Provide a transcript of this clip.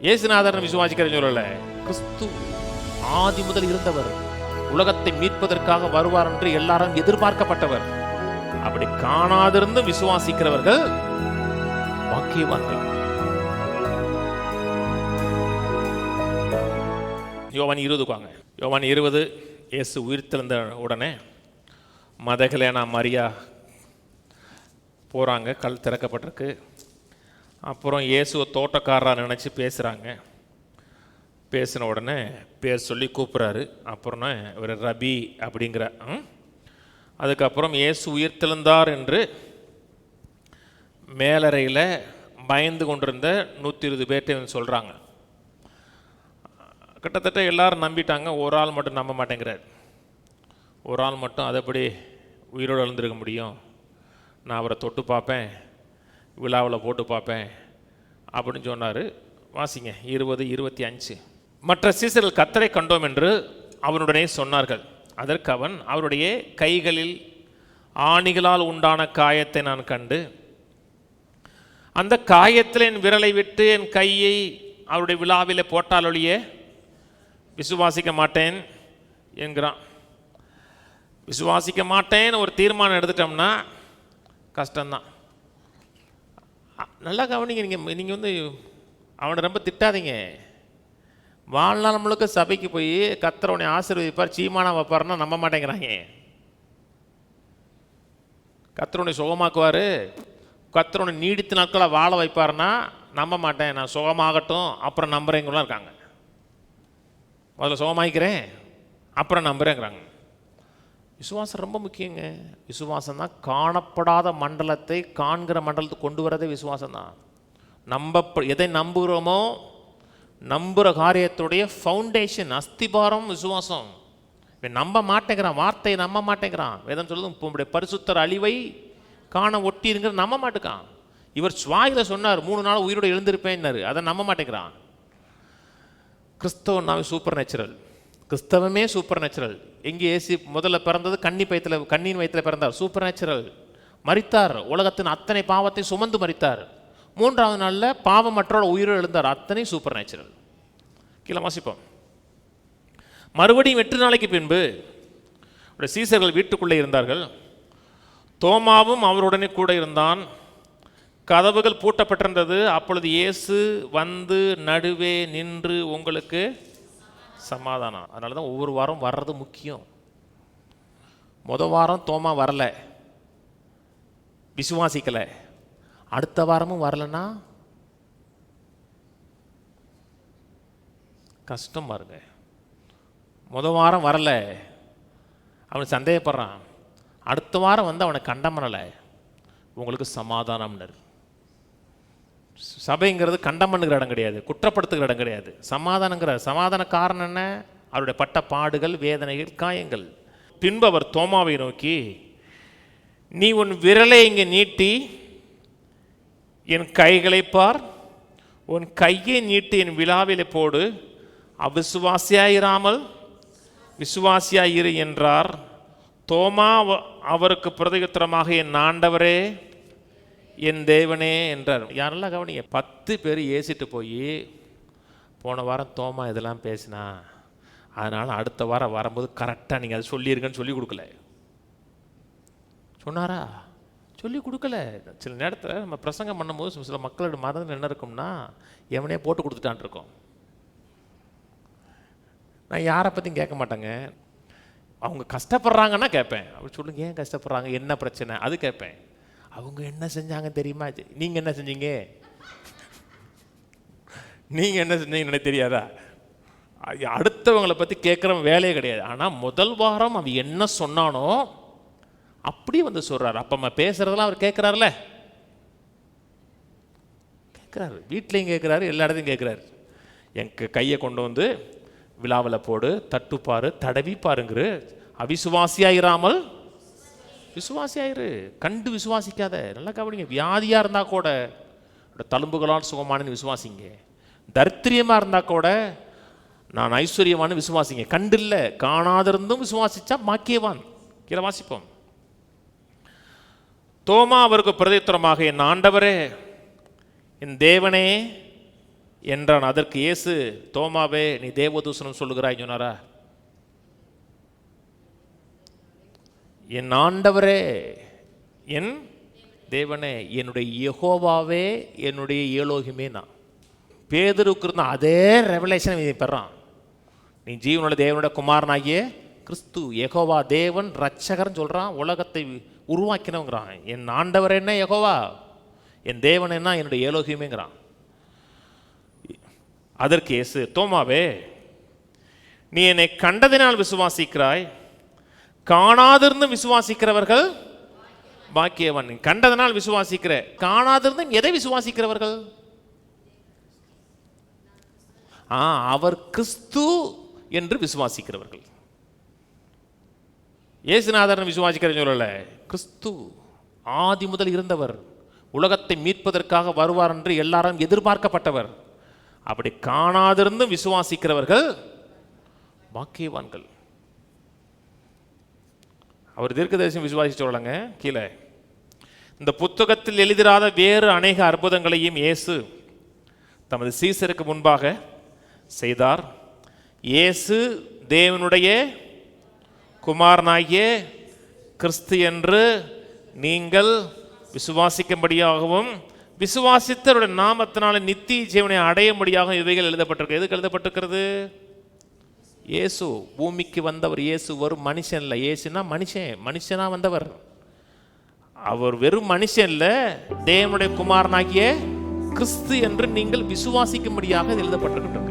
இயேசுநாதர் விசுவாசிக்கிற சொல்லல, கிறிஸ்து ஆதி முதல் இருந்தவர், உலகத்தை மீட்பதற்காக வருவார் என்று எல்லாரும் எதிர்பார்க்கப்பட்டவர். அப்படி காணாதிருந்து விசுவாசிக்கிறவர்கள் பாக்கியவான்கள். யோவான் 20 யோவான் 20 இயேசு உயிர்த்தெழுந்த உடனே மதகலேனா மரியா போகிறாங்க, கல் திறக்கப்பட்டிருக்கு. அப்புறம் இயேசுவை தோட்டக்காரராக நினச்சி பேசுகிறாங்க. பேசின உடனே பேர் சொல்லி கூப்பிட்றாரு. அப்புறம் இவர் ரபி அப்படிங்கிற. அதுக்கப்புறம் இயேசு உயிர்த்தெழுந்தார் என்று மேலறையில் பயந்து கொண்டிருந்த 120 பேர்கிட்ட சொல்கிறாங்க. கிட்டத்தட்ட எல்லாரும் நம்பிட்டாங்க. ஒரு ஆள் மட்டும் நம்ப மாட்டேங்கிறார். ஒரு ஆள் மட்டும் அதைப்படி உயிரோடு எழுந்திருக்க முடியும், நான் அவரை தொட்டு பார்ப்பேன், விழாவில் போட்டு பார்ப்பேன் அப்படின்னு சொன்னார். வாசிங்க 20:25. மற்ற சீசர்கள் கர்த்தரை கண்டோம் என்று அவனுடனே சொன்னார்கள். அதற்கு அவன், அவருடைய கைகளில் ஆணிகளால் உண்டான காயத்தை நான் கண்டு, அந்த காயத்தில் என் விரலை விட்டு என் கையை அவருடைய விழாவில் போட்டாலொழிய விசுவாசிக்க மாட்டேன் என்கிறான். விசுவாசிக்க மாட்டேன்னு ஒரு தீர்மானம் எடுத்துட்டோம்னா கஷ்டம்தான். நல்லா கவனிங்க. நீங்கள் அவனை ரொம்ப திட்டாதீங்க. வாழ்நாள் முழுக்க சபைக்கு போய் கர்த்தர் ஆசீர்வதிப்பார், சீமானா வைப்பாருன்னா நம்ப மாட்டேங்கிறாங்க. கர்த்தர் சுகமாக்குவார், கர்த்தர் நீடித்த நாட்களை வாழ வைப்பாருன்னா நம்ப மாட்டேன், நான் சுகமாகட்டும் அப்புறம் நம்புறேங்கலாம் இருக்காங்க. முதல்ல சுகமாக்கிறேன் அப்புறம் நம்புறேங்கிறாங்க. விசுவாசம் ரொம்ப முக்கியங்க. விசுவாசம் தான் காணப்படாத மண்டலத்தை காண்கிற மண்டலத்துக்கு கொண்டு வரதே விசுவாசம் தான். எதை நம்புகிறோமோ, நம்புகிற காரியத்துடைய ஃபவுண்டேஷன், அஸ்திபாரம் விசுவாசம். நம்ப மாட்டேங்கிறான், வார்த்தையை நம்ப மாட்டேங்கிறான். வேதம் சொல்லுது, உங்களுடைய பரிசுத்தர் அழிவை காண ஒட்டிருங்கிற நம்ப மாட்டேங்கான். இவர் சுவாயில் சொன்னார் 3 நாள் உயிரோடு எழுந்திருப்பேன்னாரு, அதை நம்ப மாட்டேங்கிறான். கிறிஸ்தவனாவே சூப்பர் நேச்சுரல், கிறிஸ்தவமே சூப்பர் நேச்சுரல். எங்கே ஏசி முதல்ல பிறந்தது கண்ணின் வயிற்றில் பிறந்தார், சூப்பர் நேச்சுரல். மரித்தார், உலகத்தின் அத்தனை பாவத்தை சுமந்து மரித்தார். 3ஆவது நாளில் பாவமற்றோட உயிரோடு எழுந்தார், அத்தனை சூப்பர் நேச்சுரல். கீழே வாசிப்போம். மறுபடியும் 8 நாளைக்கு பின்பு சீசர்கள் வீட்டுக்குள்ளே இருந்தார்கள். தோமாவும் அவருடனே கூட இருந்தான். கதவுகள் பூட்டப்பட்டிருந்தது. அப்பொழுது இயேசு வந்து நடுவே நின்று, உங்களுக்கு சமாதானம். அதனால தான் ஒவ்வொரு வாரம் வர்றது முக்கியம். வாரம் தோமா வரல, விசுவாசிக்கலை, அடுத்த வாரமும் வரலன்னா கஷ்டம் பாருங்க. வாரம் வரல, அவன் சந்தேகப்படுறான். அடுத்த வாரம் வந்து அவனை கண்டம் பண்ணலை, உங்களுக்கு சமாதானம்னர். சபைங்கிறது கண்டம் பண்ணுகிற இடம் கிடையாது, குற்றப்படுத்துகிற இடம் கிடையாது. சமாதான காரணம் என்ன? அவருடைய பட்ட பாடுகள், வேதனைகள், காயங்கள். பின்பு அவர் தோமாவை நோக்கி, நீ உன் விரலை இங்கே நீட்டி என் கைகளை பார், உன் கையை நீட்டி என் விழாவிலே போடு, அவிசுவாசியாயிராமல் விசுவாசியாயிரு என்றார். தோமா அவருக்கு பிரதியுத்தரமாக, என் ஆண்டவரே என் தேவனே என்றார். யாரெல்லாம் கவனிங்க. 10 பேர் ஏசிட்டு போய், போன வாரம் தோமா இதெல்லாம் பேசினா, அதனால் அடுத்த வாரம் வரும்போது கரெக்டாக நீங்கள் அதை சொல்லியிருக்கேன்னு சொல்லி கொடுக்கல. சொன்னாரா? சொல்லி கொடுக்கல. சில நேரத்தில் நம்ம பிரசங்கம் பண்ணும்போது சில மக்களோட மதம் என்ன இருக்கும்னா, எவனே போட்டு கொடுத்துட்டான் இருக்கோம். நான் யாரை பற்றியும் கேட்க மாட்டேங்க. அவங்க கஷ்டப்படுறாங்கன்னா கேட்பேன். அப்படி சொல்லுங்க, ஏன் கஷ்டப்படுறாங்க, என்ன பிரச்சனை, அது கேட்பேன். அவங்க என்ன செஞ்சாங்க தெரியுமா? நீங்கள் என்ன செஞ்சீங்க, நீங்கள் என்ன செஞ்சீங்கன்னு எனக்கு தெரியாதா? அடுத்தவங்களை பற்றி கேட்குற வேலையே கிடையாது. ஆனால் முதல் வாரம் அவன் என்ன சொன்னானோ அப்படியே வந்து சொல்கிறார். அப்போ நம்ம பேசுகிறதெல்லாம் அவர் கேட்குறாருல, கேட்குறாரு. வீட்லேயும் கேட்குறாரு, எல்லா இடத்தையும் கேட்குறாரு. என் கையை கொண்டு வந்து விழாவில் போடு, தட்டுப்பாரு, தடவி பாருங்கிற. அவிசுவாசியாயிராமல் விசுவாசியாயிரு. கண்டு விசுவாசிக்காத. நல்லா கவனிங்க. வியாதியாக இருந்தால் கூட தழும்புகளால் சுகமான விசுவாசிங்க. தரித்திரியமாக இருந்தால் கூட நான் ஐஸ்வர்யமான விசுவாசிங்க. கண்டு இல்லை, காணாதிருந்தும் விசுவாசிச்சா பாக்கியவான். கீழே வாசிப்போம். தோமா அவருக்கு பிரதியுத்தரமாக, என் ஆண்டவரே என் தேவனே என்றான். அதற்கு இயேசு, தோமாவே, நீ தேவதூசணம் சொல்லுகிறாய் சொன்னாரா? என் ஆண்டவரே, என் தேவனே, என்னுடைய யெகோவாவே, என்னுடைய ஏலோகிமே. நான் பேதுருக்கு இருந்த அதே ரெவலேஷன் இதை பெறான். நீ ஜீவனுள்ள தேவனுடைய குமாரனாகிய கிறிஸ்து, யெகோவா தேவன் ரட்சகர்னு சொல்கிறான். உலகத்தை உருவாக்கினவங்கிறான். என் ஆண்டவர் என்ன யெகோவா, என் தேவன் என்ன என்னுடைய ஏலோகியமேங்கிறான். அதற்கு இயேசு, தோமாவே, நீ என்னை கண்டதினால் விசுவாசிக்கிறாய், காணாதிருந்து விசுவாசிக்கிறவர்கள் பாக்கியவன். கண்டதனால் விசுவாசிக்கிற, காணாதிருந்து எதை விசுவாசிக்கிறவர்கள்? அவர் கிறிஸ்து என்று விசுவாசிக்கிறவர்கள். இயேசுநாதர் விசுவாசிக்கிற சொல்லல, கிறிஸ்து ஆதி முதல் இருந்தவர், உலகத்தை மீட்பதற்காக வருவார் என்று எல்லாரும் எதிர்பார்க்கப்பட்டவர். அப்படி காணாதிருந்து விசுவாசிக்கிறவர்கள் பாக்கியவான்கள். அவர் தீர்க்கதரிசி விசுவாசி சொல்லலங்க. கீழே இந்த புத்தகத்தில் எழுதிராத வேறு அநேக அற்புதங்களையும் இயேசு தமது சீசருக்கு முன்பாக செய்தார். இயேசு தேவனுடைய குமாரனாகிய கிறிஸ்து என்று நீங்கள் விசுவாசிக்கும்படியாகவும் விசுவாசித்தருடைய நாமத்தினால நித்திய ஜீவனை அடையும்படியாகவும் இவைகள் எழுதப்பட்டிருக்கு. எதுக்கு எழுதப்பட்டிருக்கிறது? இயேசு பூமிக்கு வந்தவர். இயேசு வெறும் மனுஷன் இல்லை. இயேசுனா மனுஷனா வந்தவர். அவர் வெறும் மனுஷன் இல்லை, தேவனுடைய குமாரனாகிய கிறிஸ்து என்று நீங்கள் விசுவாசிக்கும்படியாக எழுதப்பட்டிருக்கிறது.